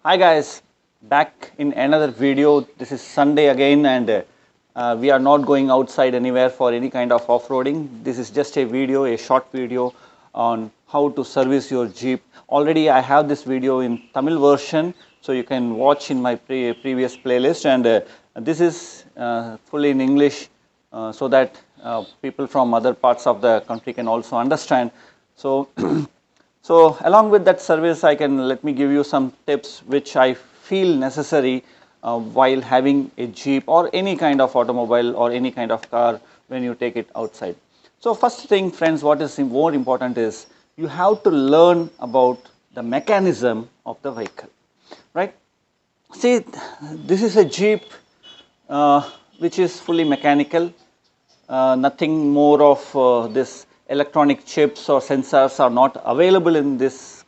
Hi guys, back in another video. This is Sunday again and we are not going outside anywhere for any kind of off-roading. This is just a video, a short video on how to service your Jeep. Already I have this video in Tamil version, so you can watch in my previous playlist, and this is fully in English so that people from other parts of the country can also understand. So So along with that service, let me give you some tips which I feel necessary while having a Jeep or any kind of automobile or any kind of car when you take it outside. So first thing, friends, what is more important is you have to learn about the mechanism of the vehicle, right? See, this is a Jeep which is fully mechanical. Nothing more of this electronic chips or sensors are not available in this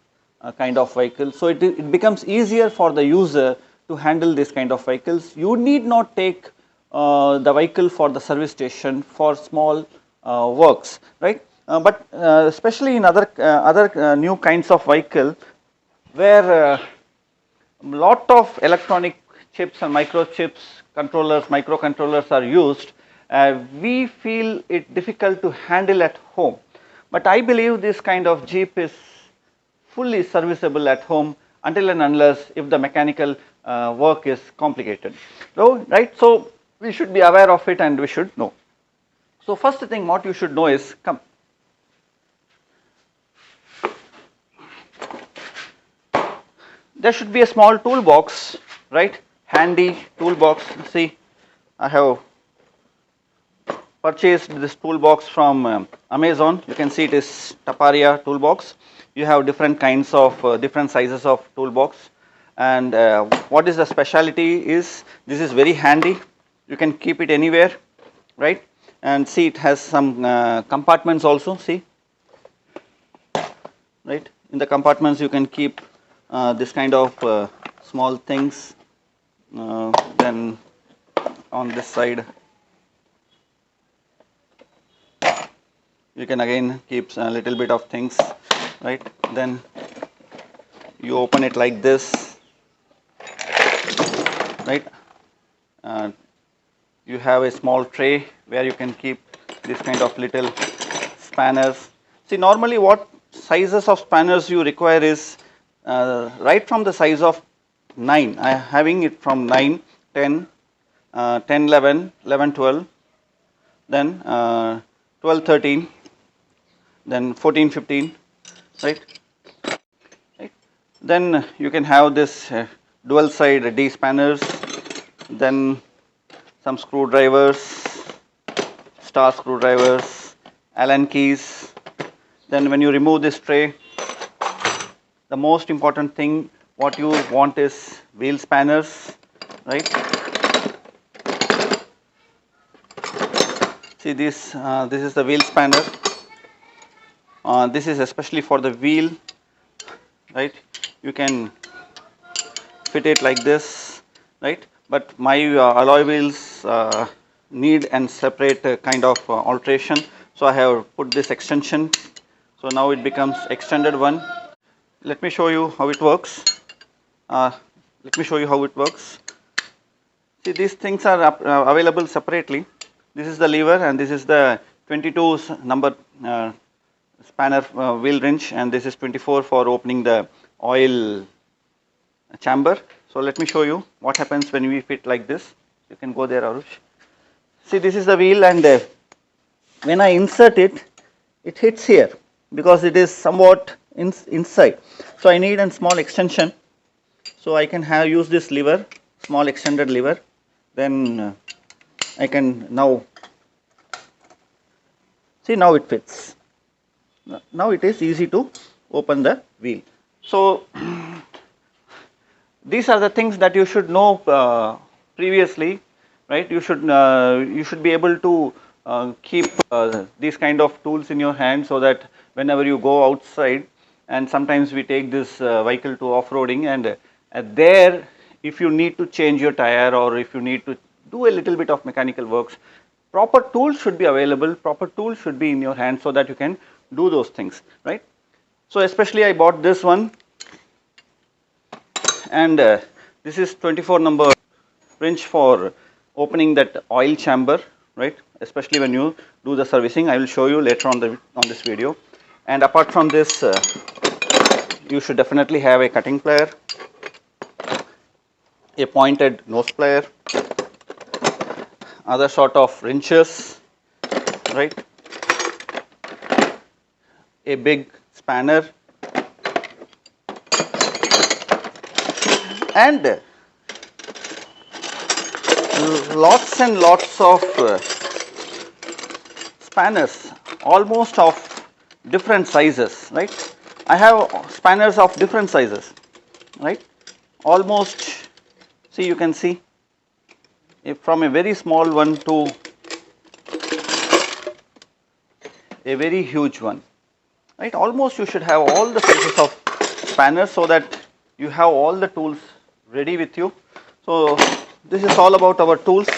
kind of vehicle. So it becomes easier for the user to handle this kind of vehicles. You need not take the vehicle for the service station for small works, right? But especially in other new kinds of vehicle where lot of electronic chips and microchips, controllers, microcontrollers are used, we feel it difficult to handle at home. But I believe this kind of Jeep is fully serviceable at home until and unless if the mechanical work is complicated. So, right? So we should be aware of it and we should know. So first thing what you should know is, come. There should be a small toolbox, right? Handy toolbox. See, I have purchased this toolbox from Amazon. You can see it is Taparia toolbox. You have different kinds of different sizes of toolbox, and what is the specialty is this is very handy. You can keep it anywhere, right? And see, it has some compartments also. See, right? In the compartments you can keep this kind of small things. Then on this side you can again keep a little bit of things, right? Then you open it like this, right? You have a small tray where you can keep this kind of little spanners. See, normally what sizes of spanners you require is right from the size of 9. I am having it from 9, 10, 10, 11, 11, 12, then 12, 13, then 14, 15, right? Right. Then you can have this dual side D spanners, then some screwdrivers, star screwdrivers, Allen keys. Then when you remove this tray, the most important thing what you want is wheel spanners, right? See this, this is the wheel spanner. This is especially for the wheel, right? You can fit it like this, right? But my alloy wheels need and separate kind of alteration, so I have put this extension. So now it becomes extended one. Let me show you how it works. Let me show you how it works. See, these things are available separately. This is the lever and this is the 22 number spanner wheel wrench, and this is 24 for opening the oil chamber. So let me show you what happens when we fit like this. You can go there, Arush. See, this is the wheel, and when I insert it, it hits here because it is somewhat inside. So I need a small extension. So I can use this lever, small extended lever. Then I can now see, now it fits. Now it is easy to open the wheel. So these are the things that you should know previously, right? You should be able to keep these kind of tools in your hand, so that whenever you go outside, and sometimes we take this vehicle to off-roading, and there if you need to change your tire or if you need to do a little bit of mechanical works, proper tools should be available, proper tools should be in your hand so that you can do those things, right? So especially I bought this one, and this is 24 number wrench for opening that oil chamber, right, especially when you do the servicing. I will show you later on this video. And apart from this, you should definitely have a cutting plier, a pointed nose plier, other sort of wrenches, right, a big spanner, and lots and lots of spanners, almost of different sizes, right. I have spanners of different sizes, right, almost, see, you can see, from a very small one to a very huge one, right. Almost you should have all the sizes of spanners so that you have all the tools ready with you. So this is all about our tools.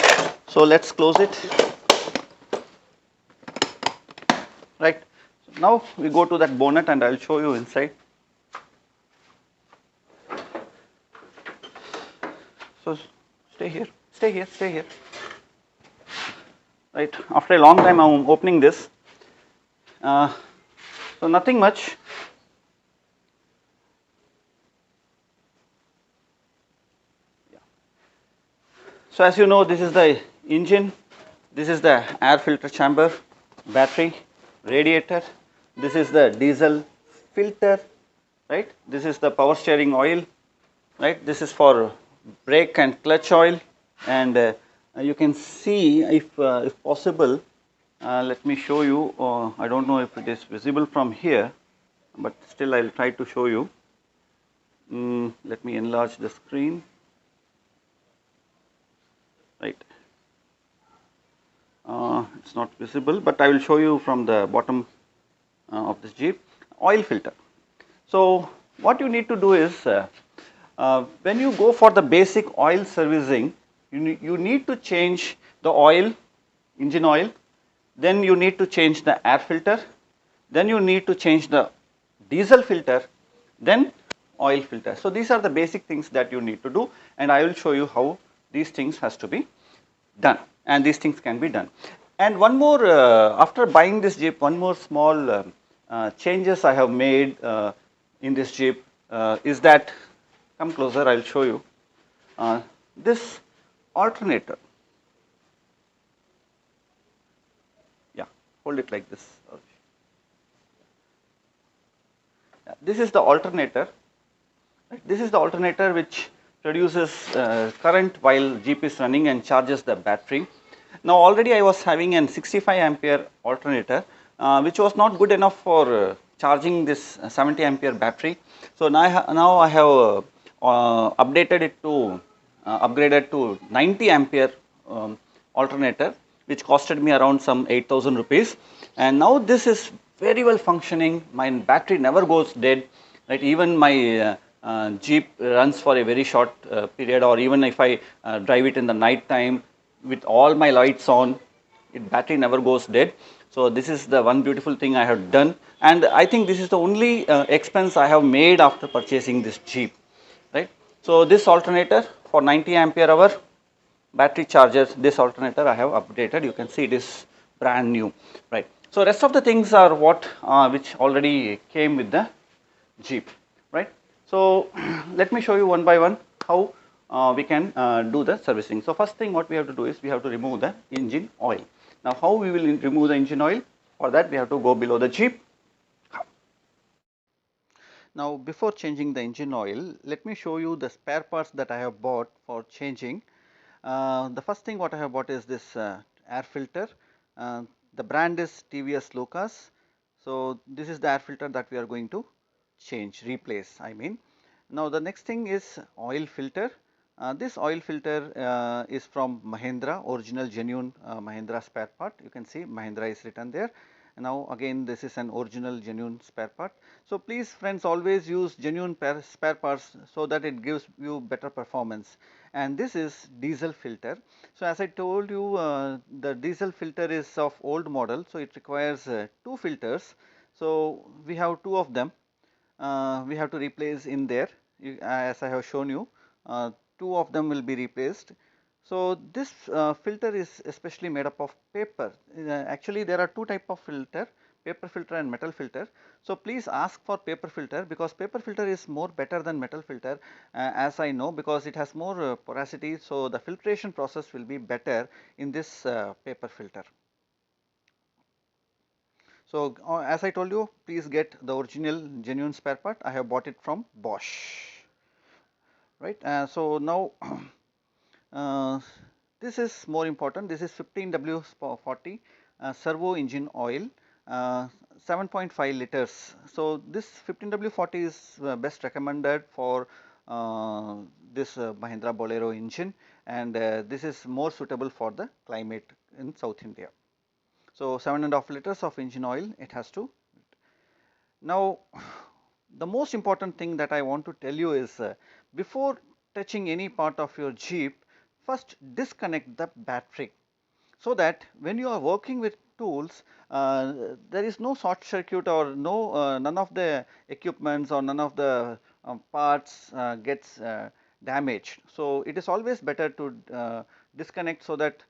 So let's close it, right. Now we go to that bonnet and I will show you inside. So stay here, stay here, stay here, right. After a long time I am opening this. So nothing much. So as you know, this is the engine, this is the air filter chamber, battery, radiator, this is the diesel filter, right, this is the power steering oil, right, this is for brake and clutch oil, and you can see, if possible, let me show you, I don't know if it is visible from here, but still I will try to show you. Let me enlarge the screen, right. It's not visible, but I will show you from the bottom of this Jeep. Oil filter. So what you need to do is, when you go for the basic oil servicing, you need to change the oil, engine oil, then you need to change the air filter, then you need to change the diesel filter, then oil filter. So these are the basic things that you need to do, and I will show you how these things has to be done, and these things can be done. And one more, after buying this Jeep, one more small changes I have made in this Jeep is that, come closer, I will show you, this alternator. Yeah, hold it like this. This is the alternator. This is the alternator which produces current while Jeep is running and charges the battery. Now already I was having an 65 ampere alternator, which was not good enough for charging this 70 ampere battery. So now I have updated it to, upgraded to 90 ampere alternator, which costed me around some 8,000 rupees. And now this is very well functioning. My battery never goes dead, right? Even my Jeep runs for a very short period, or even if I drive it in the night time with all my lights on, battery never goes dead. So this is the one beautiful thing I have done, and I think this is the only expense I have made after purchasing this Jeep, right? So this alternator for 90 ampere hour battery chargers, this alternator I have updated. You can see it is brand new, right? So rest of the things are what which already came with the Jeep, right? So let me show you one by one how we can do the servicing. So first thing what we have to do is we have to remove the engine oil. Now how we will remove the engine oil? For that we have to go below the Jeep. Now before changing the engine oil, let me show you the spare parts that I have bought for changing. The first thing what I have bought is this air filter. The brand is TVS Lucas. So this is the air filter that we are going to change, replace I mean. Now the next thing is oil filter. This oil filter is from Mahindra, original genuine Mahindra spare part. You can see Mahindra is written there. Now again this is an original genuine spare part. So please friends, always use genuine spare parts so that it gives you better performance. And this is diesel filter. So as I told you, the diesel filter is of old model, so it requires 2 filters. So we have 2 of them, we have to replace in there. as I have shown you, two of them will be replaced. So, this filter is especially made up of paper. Actually, there are two type of filter, paper filter and metal filter. So, please ask for paper filter, because paper filter is more better than metal filter, as I know, because it has more porosity. So, the filtration process will be better in this paper filter. So, as I told you, please get the original genuine spare part. I have bought it from Bosch, right. So, now uh, this is more important. This is 15W40 servo engine oil, 7.5 liters. So, this 15W40 is best recommended for this Mahindra Bolero engine, and this is more suitable for the climate in South India. So, 7.5 liters of engine oil it has to. Now, the most important thing that I want to tell you is, before touching any part of your Jeep, first disconnect the battery, so that when you are working with tools, there is no short circuit, or no none of the equipments or none of the parts gets damaged. So, it is always better to disconnect, so that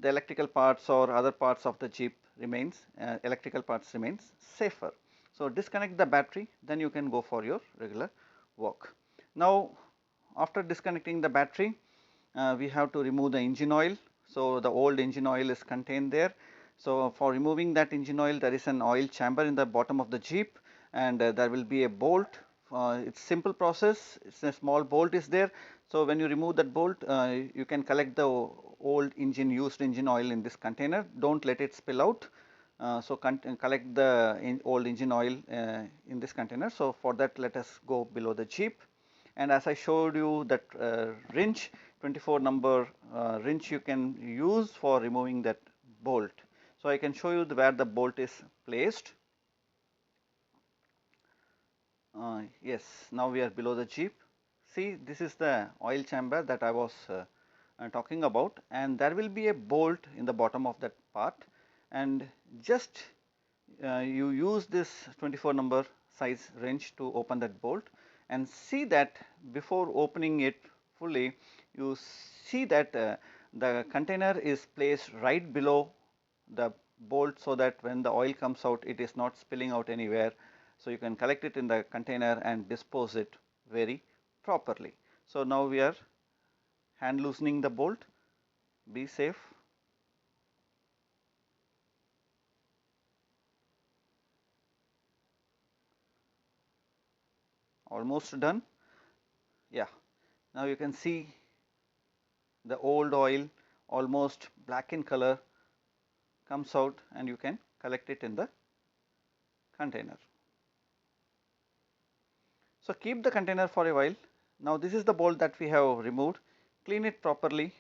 the electrical parts or other parts of the Jeep remains, electrical parts remains safer. So, disconnect the battery, then you can go for your regular work. Now, after disconnecting the battery, we have to remove the engine oil. So, the old engine oil is contained there. So, for removing that engine oil, there is an oil chamber in the bottom of the Jeep, and there will be a bolt. It is simple process, it is a small bolt is there. So, when you remove that bolt, you can collect the old engine, used engine oil in this container. Do not let it spill out. So, collect the old engine oil in this container. So, for that, let us go below the Jeep, and as I showed you that wrench, 24 number wrench you can use for removing that bolt. So, I can show you where the bolt is placed. Yes, now we are below the Jeep. See, this is the oil chamber that I was talking about, and there will be a bolt in the bottom of that part, and just you use this 24 number size wrench to open that bolt, and see that before opening it fully, you see that the container is placed right below the bolt, so that when the oil comes out, it is not spilling out anywhere. So, you can collect it in the container and dispose it very properly. So, now we are hand loosening the bolt. Be safe. Almost done. Yeah, now you can see the old oil, almost black in color, comes out, and you can collect it in the container. So, keep the container for a while. Now, this is the bolt that we have removed. Clean it properly,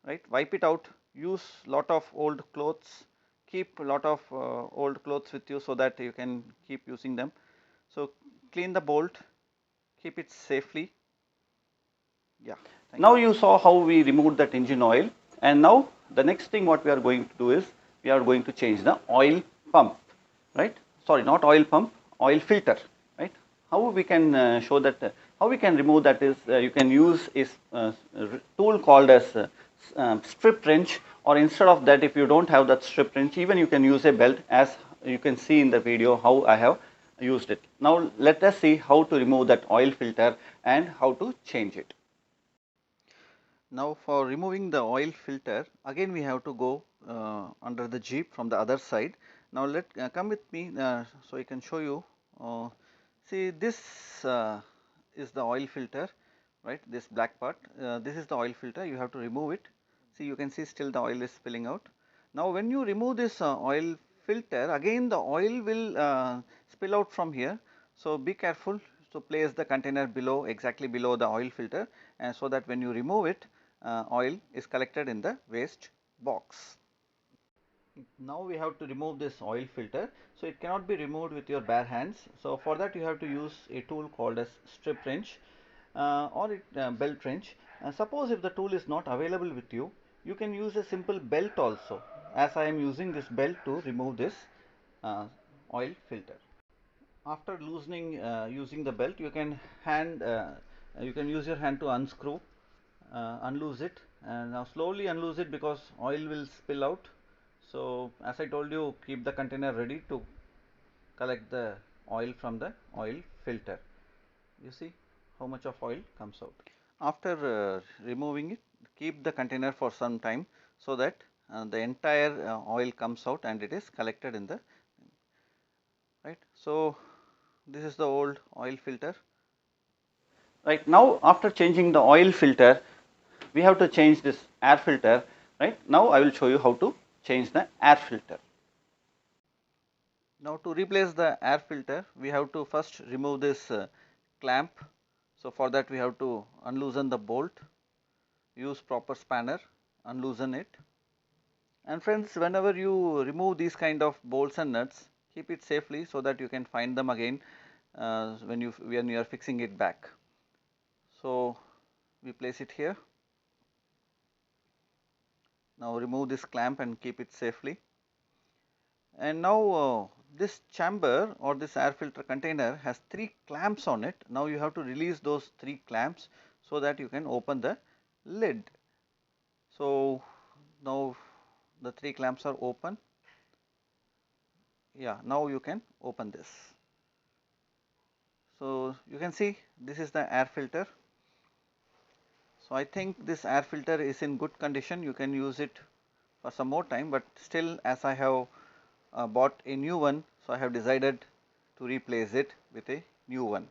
right, wipe it out, use lot of old clothes, keep a lot of old clothes with you, so that you can keep using them. So, clean the bolt, keep it safely. Yeah. Now, you saw how we removed that engine oil, and now the next thing what we are going to do is, we are going to change the oil pump, right. Sorry, not oil pump, oil filter, right. How we can show that, how we can remove that is, you can use a tool called as strip wrench, or instead of that, if you do not have that strip wrench, even you can use a belt, as you can see in the video how I have used it. Now, let us see how to remove that oil filter and how to change it. Now, for removing the oil filter, again we have to go under the Jeep from the other side. Now, let come with me, so I can show you. See, this is the oil filter, right, this black part, this is the oil filter. You have to remove it. See, you can see still the oil is spilling out. Now, when you remove this oil filter, again the oil will spill out from here. So, be careful. So, place the container below, exactly below the oil filter, and so that when you remove it, oil is collected in the waste box. Now, we have to remove this oil filter. So, it cannot be removed with your bare hands. So, for that you have to use a tool called as strip wrench, or belt wrench. Suppose if the tool is not available with you, you can use a simple belt also, as I am using this belt to remove this oil filter. After loosening using the belt, you can use your hand to unscrew, unloose it, and now slowly unloose it because oil will spill out. So as I told you, keep the container ready to collect the oil from the oil filter. You see how much of oil comes out. After removing it, keep the container for some time so that the entire oil comes out and it is collected in the right. So this is the old oil filter. Right now, after changing the oil filter, we have to change this air filter. Right now, I will show you how to change the air filter. Now, to replace the air filter, we have to first remove this clamp. So for that, we have to unloosen the bolt, use proper spanner, unloosen it. And friends, whenever you remove these kind of bolts and nuts, keep it safely so that you can find them again when you are fixing it back. So we place it here. Now remove this clamp and keep it safely. And now this chamber or this air filter container has 3 clamps on it. Now you have to release those 3 clamps so that you can open the lid. So now the 3 clamps are open. Yeah, now you can open this. So you can see this is the air filter. So I think this air filter is in good condition. You can use it for some more time, but still, as I have bought a new one, so I have decided to replace it with a new one.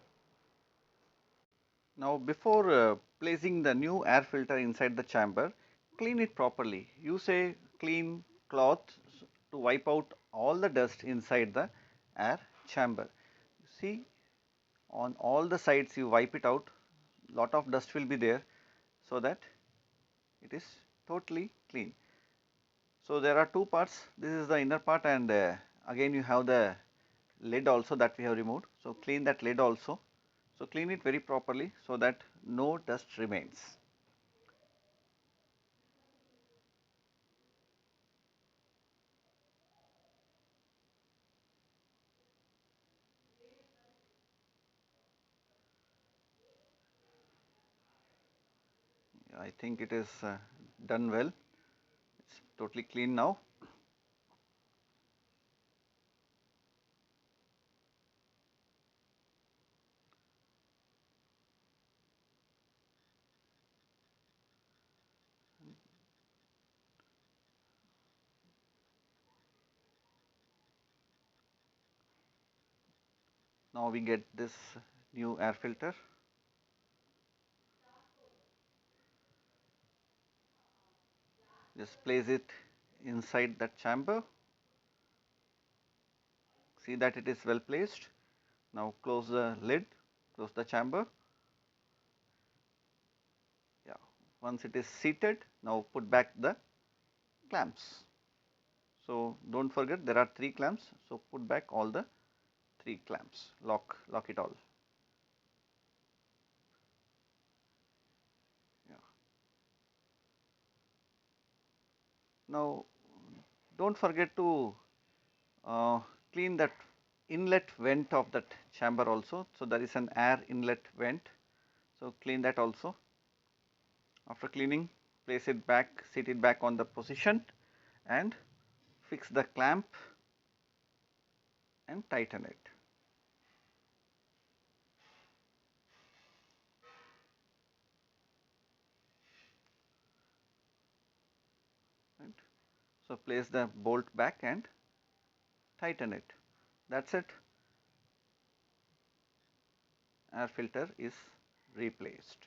Now before placing the new air filter inside the chamber, clean it properly. Use a clean cloth to wipe out all the dust inside the air chamber. See, on all the sides you wipe it out, lot of dust will be there, so that it is totally clean. So there are two parts, this is the inner part, and again you have the lid also that we have removed. So clean that lid also. So clean it very properly so that no dust remains. I think it is done well. It's totally clean now. Now we get this new air filter. Just place it inside that chamber. See that it is well placed. Now close the lid, close the chamber. Yeah, once it is seated, now put back the clamps. So don't forget there are 3 clamps, so put back all the 3 clamps, lock it all. Yeah. Now don't forget to clean that inlet vent of that chamber also. So there is an air inlet vent, so clean that also. After cleaning, place it back, set it back on the position and fix the clamp and tighten it. Right. So place the bolt back and tighten it. That's it. Air filter is replaced.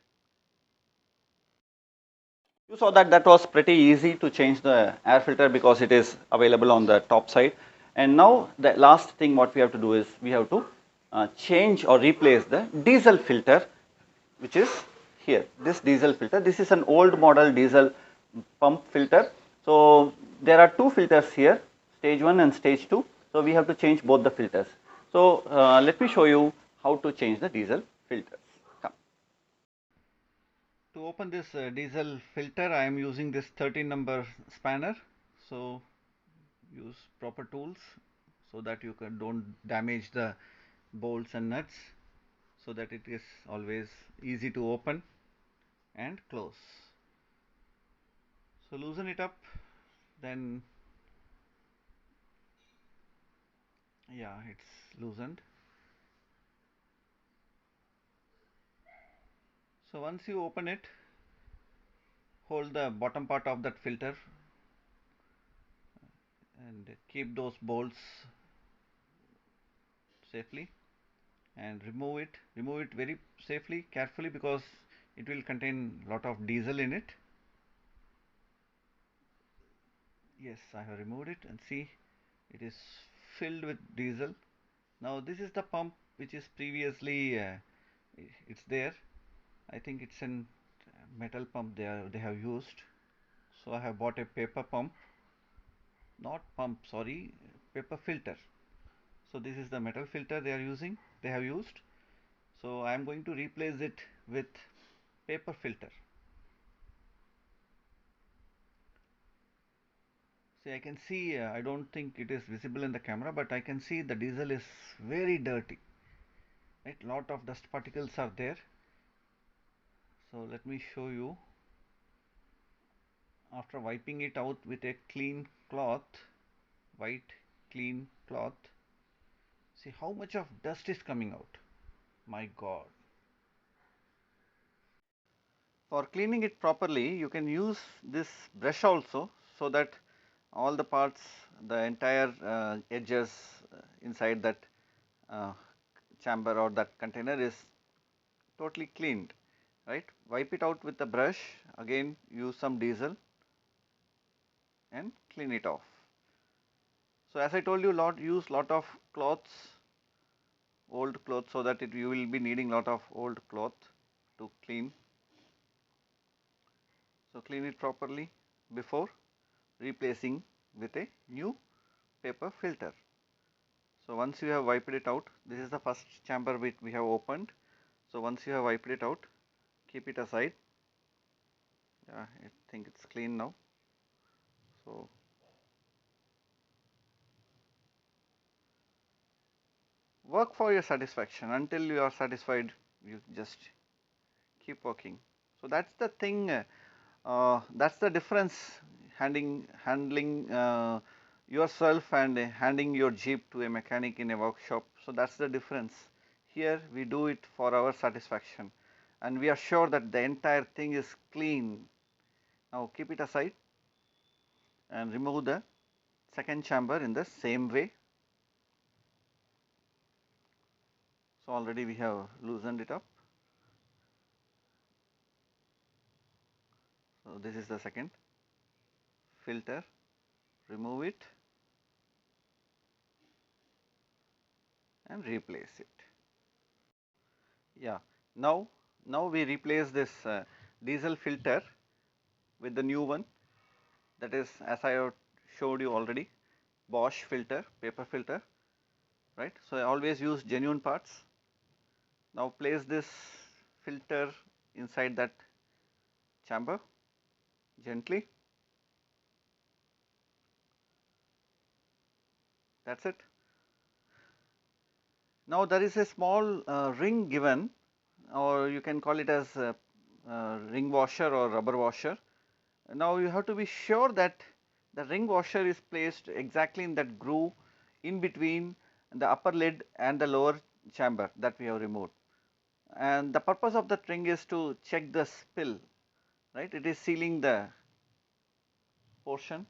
You saw that that was pretty easy to change the air filter because it is available on the top side. And now the last thing what we have to do is we have to change or replace the diesel filter, which is here. This diesel filter, this is an old model diesel pump filter. So there are 2 filters here, stage 1 and stage 2. So we have to change both the filters. So let me show you how to change the diesel filters. Come. To open this diesel filter, I am using this 13 number spanner. So use proper tools so that you don't damage the bolts and nuts so that it is always easy to open and close. So loosen it up, then yeah, it's loosened. So once you open it, hold the bottom part of that filter and keep those bolts safely and remove it very safely, carefully, because it will contain lot of diesel in it. Yes, I have removed it, and see, it is filled with diesel. Now this is the pump which is previously it's there. I think it's a metal pump they have used. So I have bought a paper pump, not pump, sorry, paper filter. So this is the metal filter they have used. So I am going to replace it with paper filter. See, I can see, I don't think it is visible in the camera, but I can see the diesel is very dirty. Right, lot of dust particles are there. So let me show you. After wiping it out with a clean cloth, white clean cloth, see how much of dust is coming out. My God. For cleaning it properly, you can use this brush also, so that all the parts, the entire edges inside that uh, chamber or that container is totally cleaned, right? Wipe it out with the brush, again use some diesel and clean it off. So as I told you, use lot of cloths, old cloth, so that you will be needing lot of old cloth to clean. So clean it properly before replacing with a new paper filter. So once you have wiped it out, this is the first chamber which we have opened. So once you have wiped it out, keep it aside. Yeah, I think it's clean now. So work for your satisfaction. Until you are satisfied, you just keep working. So that's the thing, that's the difference, handling yourself and handing your Jeep to a mechanic in a workshop. So that's the difference. Here we do it for our satisfaction, and we are sure that the entire thing is clean. Now keep it aside and remove the second chamber in the same way. So already we have loosened it up. So this is the second filter, remove it and replace it. Yeah, now we replace this diesel filter with the new one, that is, as I have showed you already, Bosch filter, paper filter, right. So I always use genuine parts. Now place this filter inside that chamber gently. That's it. Now there is a small ring given, or you can call it as a ring washer or rubber washer. Now you have to be sure that the ring washer is placed exactly in that groove in between the upper lid and the lower chamber that we have removed. And the purpose of that ring is to check the spill, right? It is sealing the portion.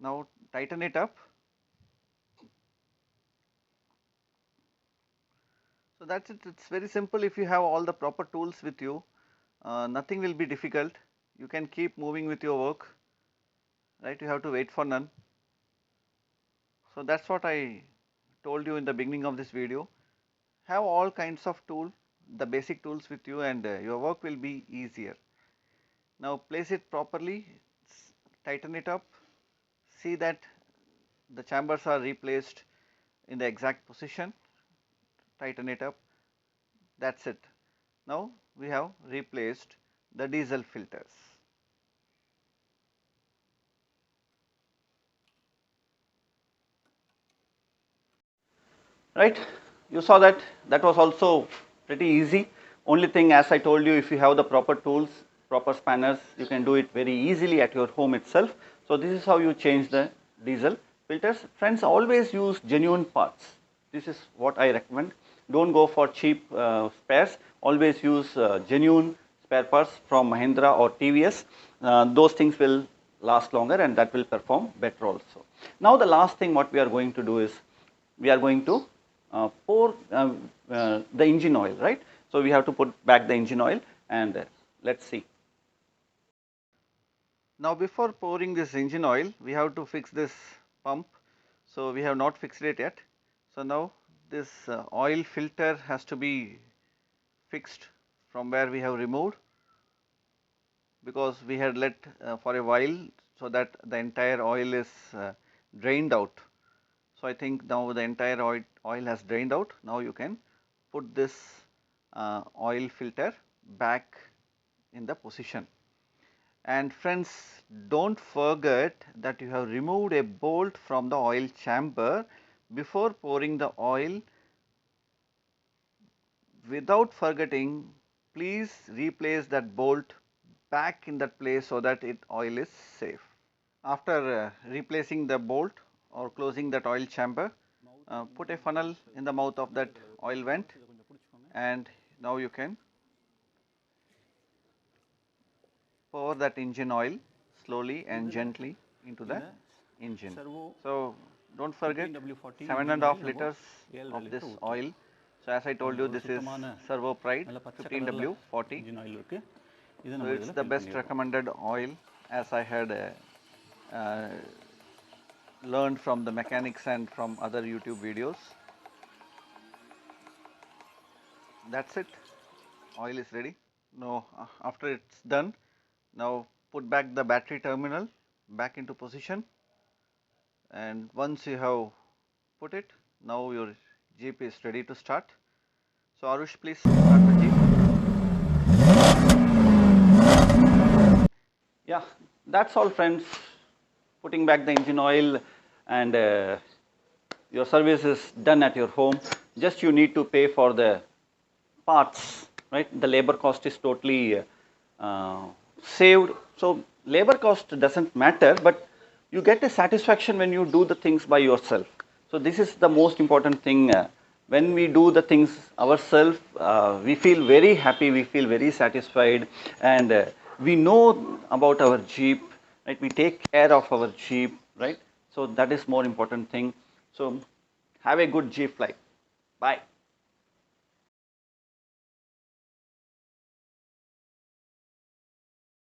Now tighten it up. So that's it. It's very simple. If you have all the proper tools with you, nothing will be difficult. You can keep moving with your work, right? You have to wait for none. So that's what I told you in the beginning of this video. Have all kinds of tools, the basic tools with you, and your work will be easier. Now place it properly, tighten it up, see that the chambers are replaced in the exact position, tighten it up, that's it. Now we have replaced the diesel filters. Right, you saw that was also pretty easy. Only thing, as I told you, if you have the proper tools, proper spanners, you can do it very easily at your home itself. So this is how you change the diesel filters. Friends, always use genuine parts. This is what I recommend. Don't go for cheap spares. Always use genuine spare parts from Mahindra or TVS. Those things will last longer and that will perform better also. Now the last thing what we are going to do is, we are going to pour the engine oil, right? So we have to put back the engine oil and let's see. Now before pouring this engine oil, we have to fix this pump. So we have not fixed it yet. So now this oil filter has to be fixed from where we have removed, because we had let for a while so that the entire oil is drained out. So I think now the entire oil has drained out. Now you can put this oil filter back in the position. And friends, don't forget that you have removed a bolt from the oil chamber before pouring the oil. Without forgetting, please replace that bolt back in that place so that oil is safe. After replacing the bolt or closing that oil chamber, put a funnel in the mouth of that oil vent, and now you can pour that engine oil slowly and gently into the engine. So don't forget 7.5 liters of this oil. So as I told you, this is Servo Pride 15W40. So it's the best recommended oil, as I had learned from the mechanics and from other YouTube videos. That's it, oil is ready. Now after it's done, now put back the battery terminal back into position, and once you have put it, now your Jeep is ready to start. So Arush, please start the Jeep. Yeah, that's all friends. Putting back the engine oil and your service is done at your home. Just you need to pay for the parts, right? The labor cost is totally saved. So labor cost doesn't matter, but you get a satisfaction when you do the things by yourself. So this is the most important thing. When we do the things ourselves, we feel very happy, we feel very satisfied, and we know about our Jeep, right? We take care of our Jeep, right? So that is more important thing. So have a good Jeep life. Bye.